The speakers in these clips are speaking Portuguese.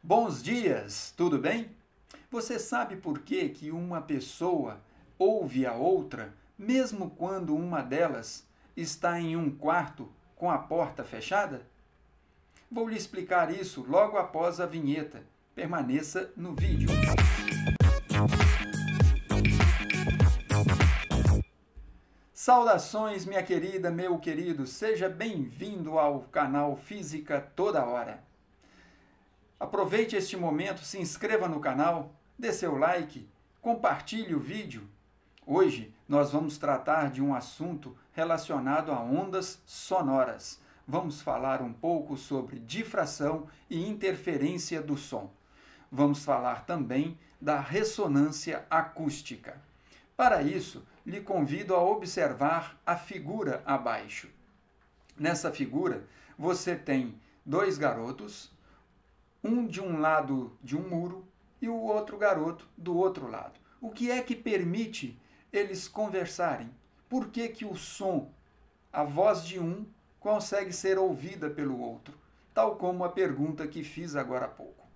Bons dias, tudo bem? Você sabe por que uma pessoa ouve a outra, mesmo quando uma delas está em um quarto com a porta fechada? Vou lhe explicar isso logo após a vinheta. Permaneça no vídeo. Saudações, minha querida, meu querido, seja bem-vindo ao canal Física Toda Hora. Aproveite este momento, se inscreva no canal, dê seu like, compartilhe o vídeo. Hoje nós vamos tratar de um assunto relacionado a ondas sonoras. Vamos falar um pouco sobre difração e interferência do som. Vamos falar também da ressonância acústica. Para isso, lhe convido a observar a figura abaixo. Nessa figura, você tem dois garotos, um de um lado de um muro e o outro garoto do outro lado. O que é que permite eles conversarem? Por que o som, a voz de um, consegue ser ouvida pelo outro? Tal como a pergunta que fiz agora há pouco.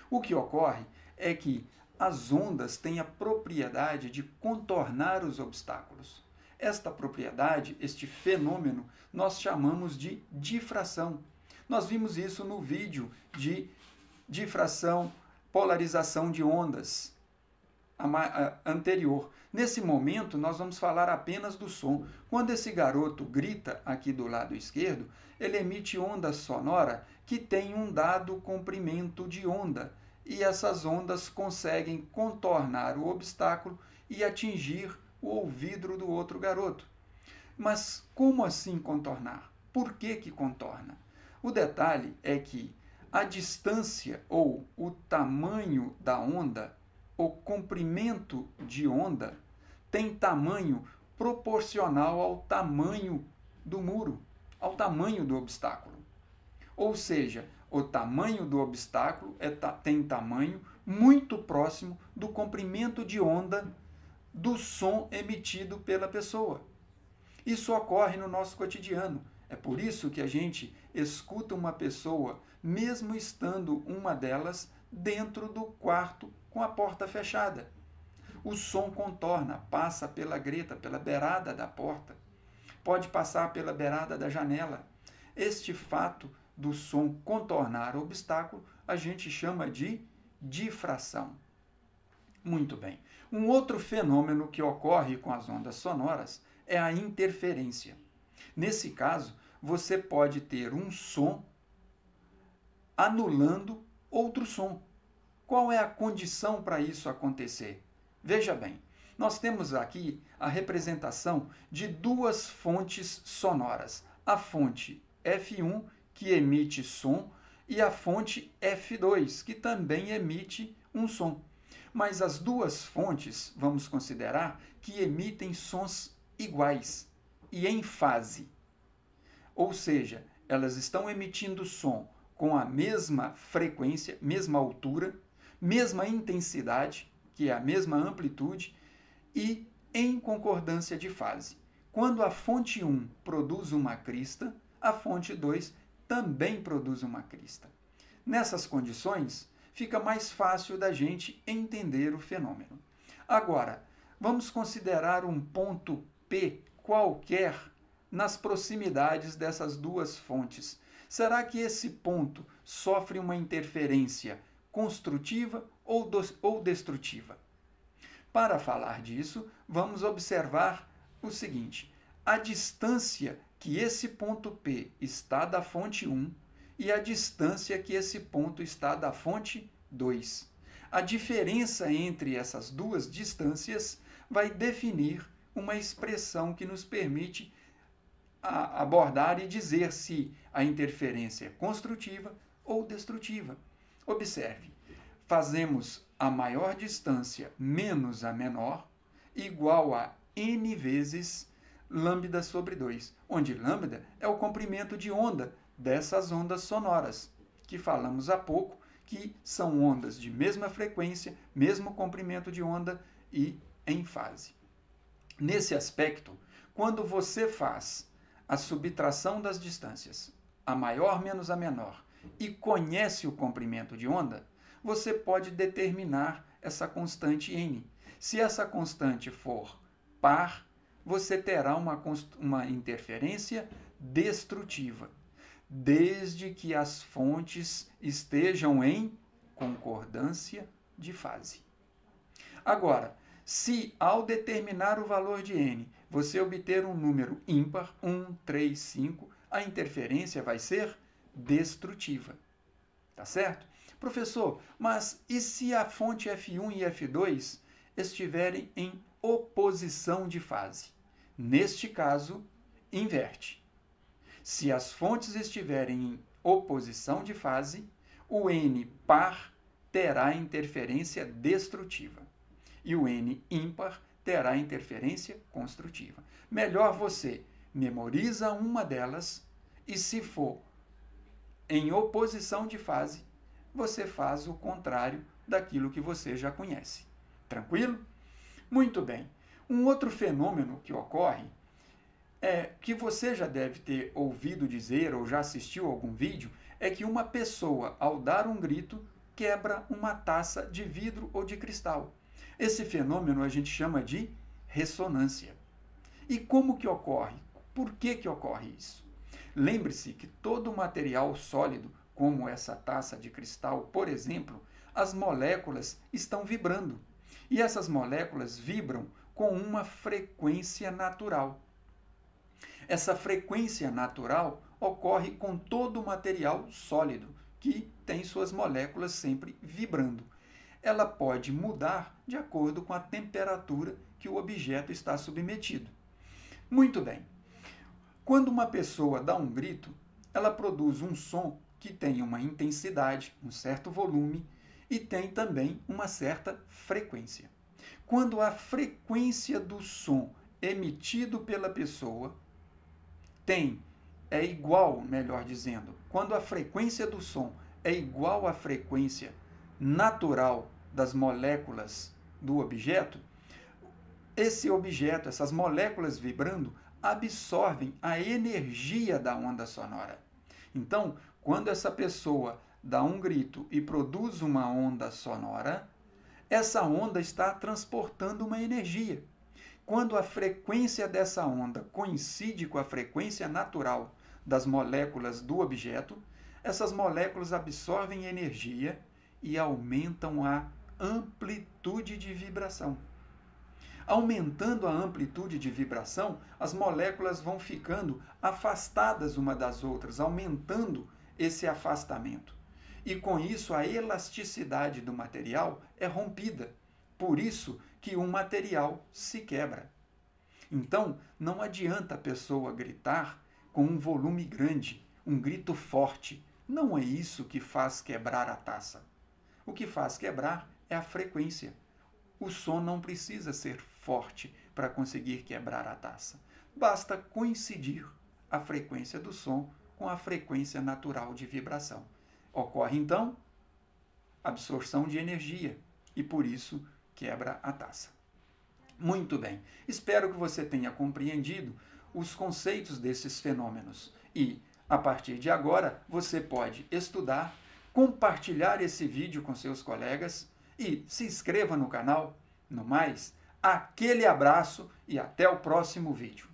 O que ocorre é que as ondas têm a propriedade de contornar os obstáculos. Esta propriedade, este fenômeno, nós chamamos de difração. Nós vimos isso no vídeo de difração, polarização de ondas anterior. Nesse momento, nós vamos falar apenas do som. Quando esse garoto grita aqui do lado esquerdo, ele emite onda sonora que tem um dado comprimento de onda. E essas ondas conseguem contornar o obstáculo e atingir o ouvido do outro garoto. Mas como assim contornar? Por que contorna? O detalhe é que a distância ou o tamanho da onda, o comprimento de onda, tem tamanho proporcional ao tamanho do muro, ao tamanho do obstáculo. Ou seja, o tamanho do obstáculo tem tamanho muito próximo do comprimento de onda do som emitido pela pessoa. Isso ocorre no nosso cotidiano. É por isso que a gente escuta uma pessoa, mesmo estando uma delas dentro do quarto com a porta fechada. O som contorna, passa pela greta, pela beirada da porta, pode passar pela beirada da janela. Este fato do som contornar o obstáculo a gente chama de difração. Muito bem. Um outro fenômeno que ocorre com as ondas sonoras é a interferência. Nesse caso, você pode ter um som anulando outro som. Qual é a condição para isso acontecer? Veja bem, nós temos aqui a representação de duas fontes sonoras. A fonte F1, que emite som, e a fonte F2, que também emite um som. Mas as duas fontes, vamos considerar, que emitem sons iguais e em fase. Ou seja, elas estão emitindo som com a mesma frequência, mesma altura, mesma intensidade, que é a mesma amplitude, e em concordância de fase. Quando a fonte 1 produz uma crista, a fonte 2 também produz uma crista. Nessas condições, fica mais fácil da gente entender o fenômeno. Agora, vamos considerar um ponto P qualquer nas proximidades dessas duas fontes. Será que esse ponto sofre uma interferência construtiva ou destrutiva? Para falar disso, vamos observar o seguinte: a distância que esse ponto P está da fonte 1 e a distância que esse ponto está da fonte 2. A diferença entre essas duas distâncias vai definir uma expressão que nos permite abordar e dizer se a interferência é construtiva ou destrutiva. Observe, fazemos a maior distância menos a menor igual a n vezes lambda sobre 2, onde lambda é o comprimento de onda dessas ondas sonoras, que falamos há pouco, que são ondas de mesma frequência, mesmo comprimento de onda e em fase. Nesse aspecto, quando você faz a subtração das distâncias, a maior menos a menor, e conhece o comprimento de onda, você pode determinar essa constante n. Se essa constante for par, você terá uma interferência destrutiva, desde que as fontes estejam em concordância de fase. Agora, se ao determinar o valor de n, você obter um número ímpar, 1, 3, 5, a interferência vai ser destrutiva. Tá certo? Professor, mas e se a fonte F1 e F2 estiverem em oposição de fase? Neste caso, inverte. Se as fontes estiverem em oposição de fase, o N par terá interferência destrutiva e o N ímpar terá interferência construtiva. Melhor você memoriza uma delas e, se for em oposição de fase, você faz o contrário daquilo que você já conhece. Tranquilo? Muito bem. Um outro fenômeno que ocorre que você já deve ter ouvido dizer ou já assistiu a algum vídeo, é que uma pessoa, ao dar um grito, quebra uma taça de vidro ou de cristal. Esse fenômeno a gente chama de ressonância. E como que ocorre? Por que ocorre isso? Lembre-se que todo material sólido, como essa taça de cristal, por exemplo, as moléculas estão vibrando. E essas moléculas vibram com uma frequência natural. Essa frequência natural ocorre com todo o material sólido, que tem suas moléculas sempre vibrando. Ela pode mudar de acordo com a temperatura que o objeto está submetido. Muito bem. Quando uma pessoa dá um grito, ela produz um som que tem uma intensidade, um certo volume e tem também uma certa frequência. Quando a frequência do som emitido pela pessoa é igual, melhor dizendo, quando a frequência do som é igual à frequência natural das moléculas do objeto, esse objeto, essas moléculas vibrando, absorvem a energia da onda sonora. Então, quando essa pessoa dá um grito e produz uma onda sonora, essa onda está transportando uma energia. Quando a frequência dessa onda coincide com a frequência natural das moléculas do objeto, essas moléculas absorvem energia e aumentam a amplitude de vibração. Aumentando a amplitude de vibração, as moléculas vão ficando afastadas uma das outras, aumentando esse afastamento. E com isso a elasticidade do material é rompida. Por isso que um material se quebra. Então, não adianta a pessoa gritar com um volume grande, um grito forte. Não é isso que faz quebrar a taça. O que faz quebrar é a frequência. O som não precisa ser forte para conseguir quebrar a taça. Basta coincidir a frequência do som com a frequência natural de vibração. Ocorre, então, absorção de energia e, por isso, quebra a taça. Muito bem. Espero que você tenha compreendido os conceitos desses fenômenos e, a partir de agora, você pode estudar, compartilhar esse vídeo com seus colegas e se inscreva no canal. No mais, aquele abraço e até o próximo vídeo.